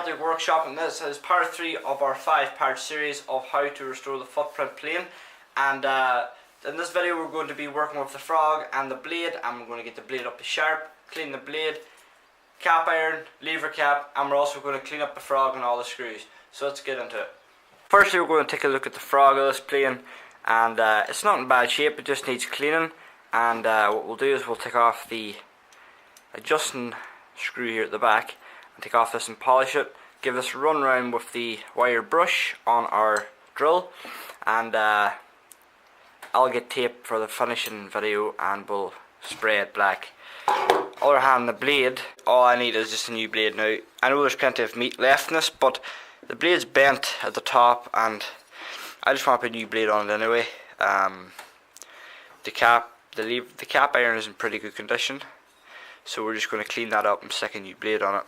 Optic Workshop, and this is part 3 of our 5-part series of how to restore the footprint plane. And in this video we're going to be working with the frog and the blade, and we're going to get the blade up to sharp, clean the blade, cap iron, lever cap, and we're also going to clean up the frog and all the screws. So let's get into it. Firstly, we're going to take a look at the frog of this plane, and it's not in bad shape, it just needs cleaning. And what we'll do is we'll take off the adjusting screw here at the back, take off this and polish it, give this a run round with the wire brush on our drill, and I'll get tape for the finishing video and we'll spray it black. Other hand, the blade, all I need is just a new blade now. I know there's plenty of meat left in this, but the blade's bent at the top and I just want to put a new blade on it anyway. The cap iron is in pretty good condition, so we're just going to clean that up and stick a new blade on it.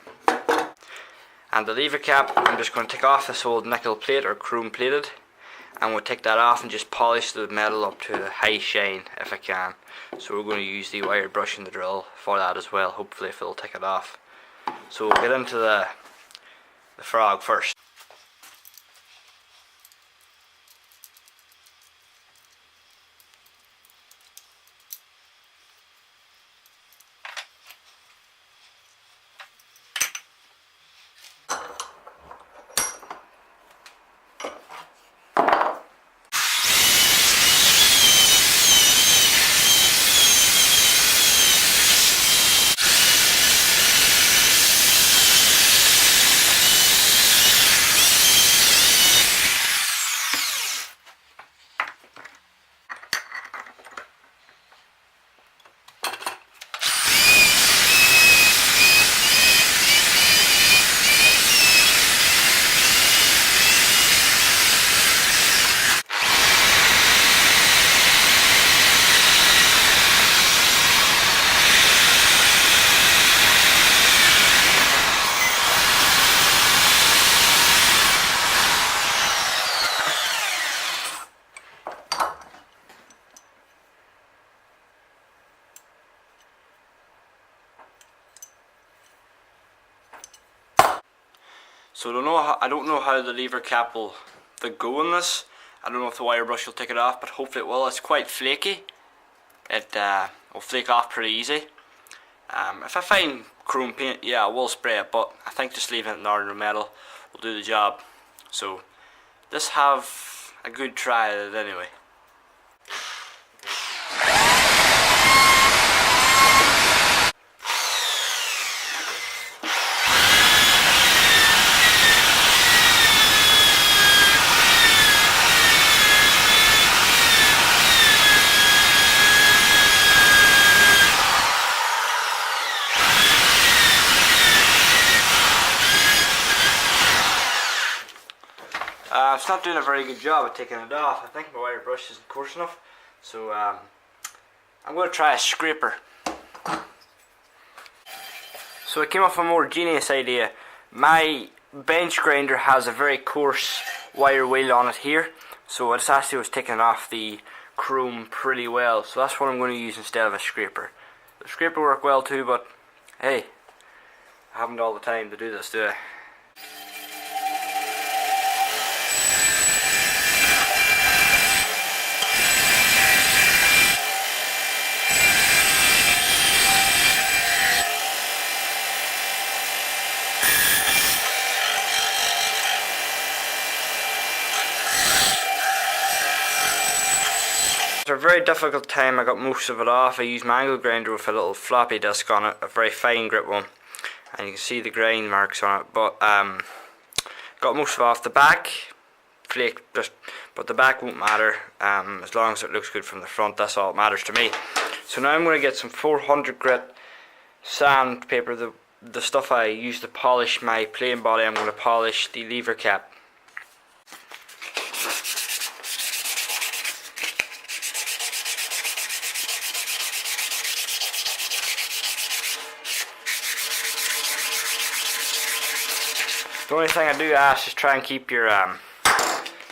And the lever cap, I'm just going to take off this old nickel plate or chrome plated, and we'll take that off and just polish the metal up to a high shine if I can. So we're going to use the wire brush and the drill for that as well, hopefully if it'll take it off. So we'll get into the frog first. So I don't know how the lever cap will go in this. I don't know if the wire brush will take it off, but hopefully it will. It's quite flaky. It will flake off pretty easy. If I find chrome paint, yeah, I will spray it, but I think just leaving it in ordinary metal will do the job. So let's have a good try at it anyway. It's not doing a very good job of taking it off. I think my wire brush isn't coarse enough, so I'm going to try a scraper. So I came up with a more genius idea. My bench grinder has a very coarse wire wheel on it here, so what it's actually was taking off the chrome pretty well, so that's what I'm going to use instead of a scraper. The scraper worked well too, but hey, I haven't all the time to do this, do I? After a very difficult time, I got most of it off. I used my angle grinder with a little floppy disc on it, a very fine grip one, and you can see the grind marks on it, but got most of it off. The back flaked, but the back won't matter as long as it looks good from the front. That's all that matters to me. So now I'm going to get some 400 grit sandpaper, the stuff I use to polish my plane body. I'm going to polish the lever cap. The only thing I do ask is try and keep your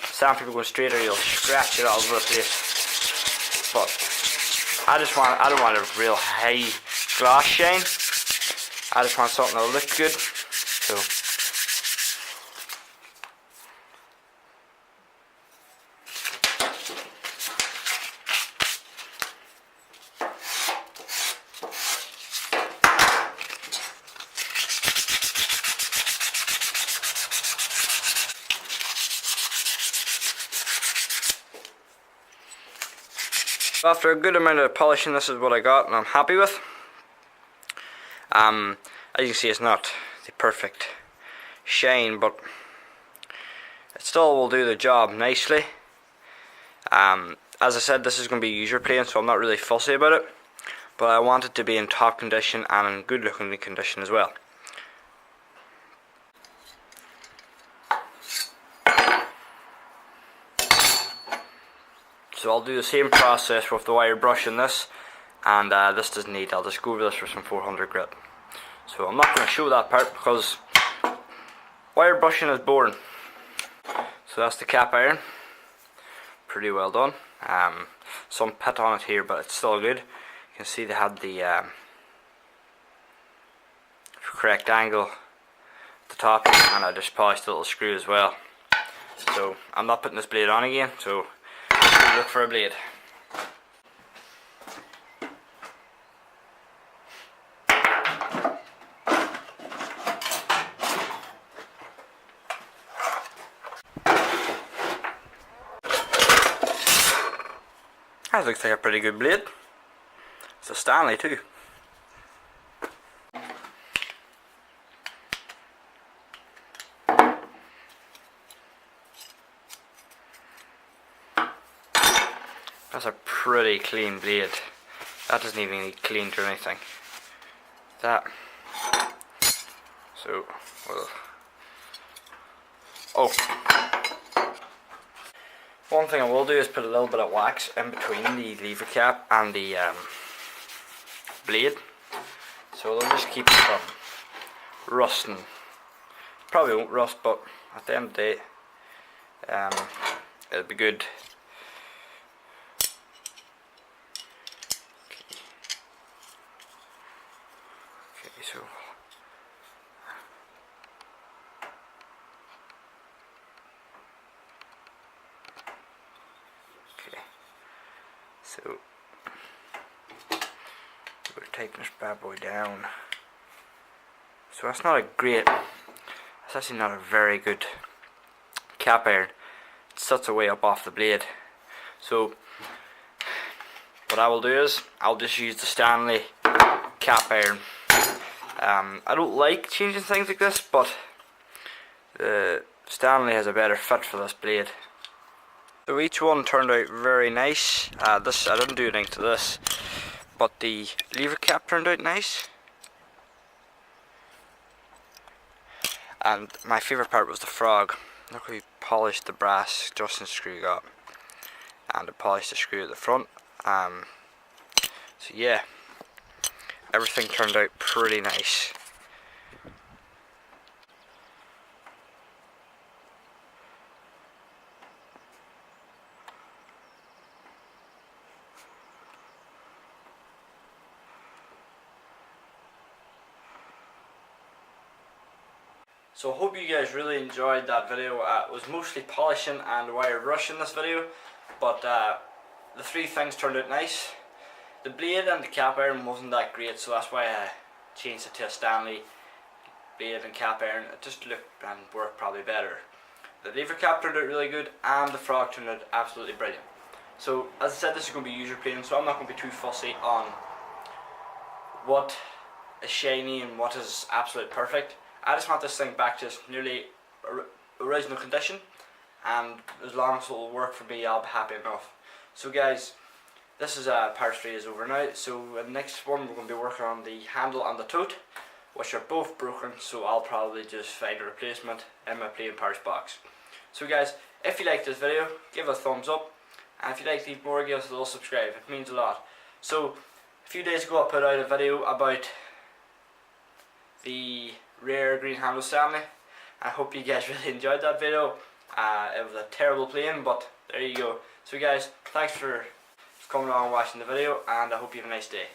sandpaper going straight, or you'll scratch it all over the place. But I don't want a real high gloss shine. I just want something that'll look good. So After a good amount of polishing, this is what I got and I'm happy with. As you can see, it's not the perfect shine, but it still will do the job nicely. As I said, this is going to be user plane, so I'm not really fussy about it, but I want it to be in top condition and in good looking condition as well. So I'll do the same process with the wire brush in this, and this doesn't need, I'll just go over this with some 400 grit. So I'm not going to show that part because wire brushing is boring. So that's the cap iron, pretty well done. Some pit on it here, but it's still good. You can see they had the correct angle at the top, and I just polished the little screw as well. So I'm not putting this blade on again, so look for a blade. That looks like a pretty good blade. It's a Stanley too. That's a pretty clean blade. That doesn't even need cleaned or anything. That. So, well. Oh. One thing I will do is put a little bit of wax in between the lever cap and the blade. So it'll just keep it from rusting. Probably won't rust, but at the end of the day, it'll be good. Okay, so so we're taking this bad boy down. So that's not a great, that's actually not a very good cap iron. It sets away up off the blade. So what I will do is I'll just use the Stanley cap iron. I don't like changing things like this, but the Stanley has a better fit for this blade. So each one turned out very nice. I didn't do anything to this, but the lever cap turned out nice. And my favourite part was the frog. Look how we polished the brass Justin screw got, and I polished the screw at the front. So yeah, everything turned out pretty nice. So I hope you guys really enjoyed that video. It was mostly polishing and wire brushing this video, but the three things turned out nice. The blade and the cap iron wasn't that great, so that's why I changed it to a Stanley blade and cap iron. It just looked and worked probably better. The lever cap turned out really good, and the frog turned out absolutely brilliant. So as I said, this is going to be user plane, so I'm not going to be too fussy on what is shiny and what is absolute perfect. I just want this thing back to its nearly original condition, and as long as it will work for me, I'll be happy enough. So guys, this is part 3 is over now. So in the next one we're going to be working on the handle and the tote, which are both broken, so I'll probably just find a replacement in my playing parts box. So guys, if you like this video, give it a thumbs up, and if you like these more, give us a little subscribe. It means a lot. So a few days ago I put out a video about the rare green handle Stanley. I hope you guys really enjoyed that video. It was a terrible plane, but there you go. So guys, thanks for coming on and watching the video, and I hope you have a nice day.